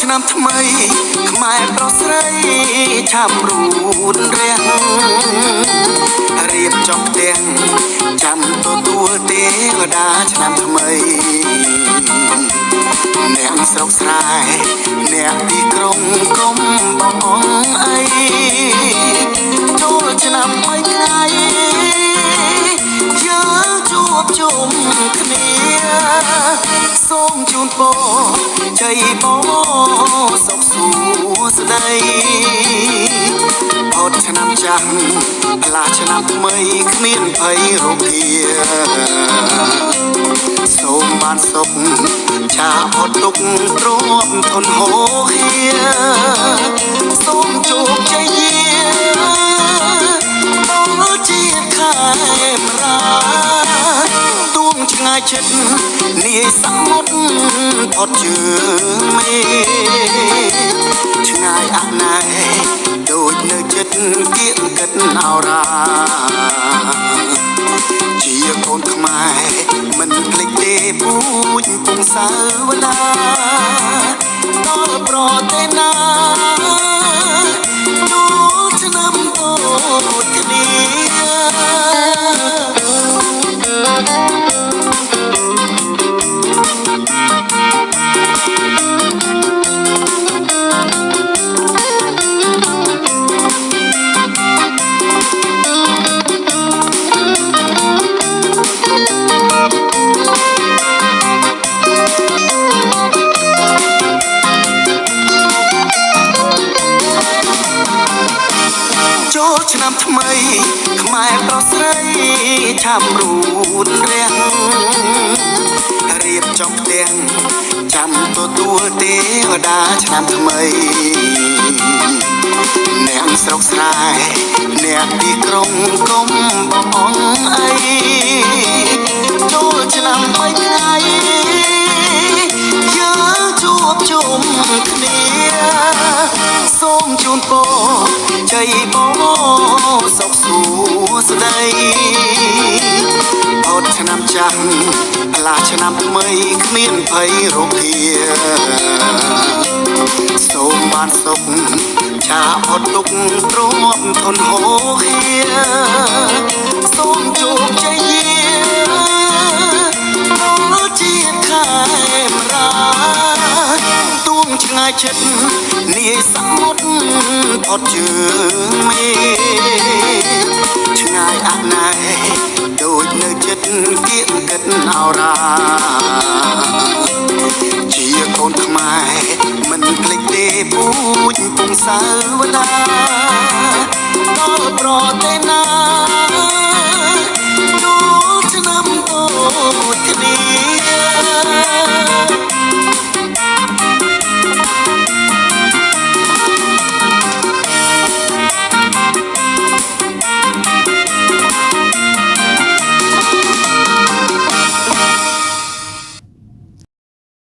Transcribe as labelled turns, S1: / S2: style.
S1: ឆ្នាំថ្មីខ្មែរប្រុសស្រីឆាប់រូតរាំងរៀបចំផ្ទាំងចាំទទួលទេវតាឆ្នាំថ្មីអ្នកស្រុកស្រែអ្នកទីក្រុងកុំបងអីចូលឆ្នាំថ្មីថ្ងៃយើងជួបជុំគ្នាសូមជូនពរជ័យបងសុខសួស្តីផុតឆ្នាំចាស់ឡាឆ្នាំថ្មីគ្មានភ័យរោគាសូមបានសុខឆាផុតទុក្ខទ្រាំធនហូរហៀសូមជោគជ័យដល់ជាតិខែមរាទួងឆ្ងាយចិត្តនាយសមុទ្រផុតជើងមេឆ្ងាយអស់ណាស់ដូចនៅចិត្តគៀកកិតអរាជាកូនខ្មែរមិនភ្លេចទេពូជពងសាវតាដល់ប្រទេសណាចូលឆ្នាំដូចគ្នាចូលឆ្នាំថ្មីខ្មែរប្រុសស្រីឆាប់រូតរាំងរៀបចំផ្ទាំងចាំទទួលទេវតាឆ្នាំថ្មីអ្នកស្រុកស្រែអ្នកទីក្រុងកុំបងអីចូលឆ្នាំថ្មីថ្ងៃយើងជួបជុំគ្នាសូមជូនពរជ័យបងសុខសួស្តីផុតឆ្នាំចាស់ឡាឆ្នាំថ្មីគ្មានភ័យរោគាសូមបានសុខឆាផុតទុក្ខទ្រាំធនហូរហៀសូមជោគជ័យដល់ជាតិខែមរាទួងឆ្ងាយចិត្តនាយសមុទ្រផុតជើងមេឆ្ងាយអស់ណាស់ដូចនៅចិត្តគៀកកិតអរាជាកូនខ្មែរមិនភ្លេចទេពូជពងសាវតាដល់ប្រទេសណា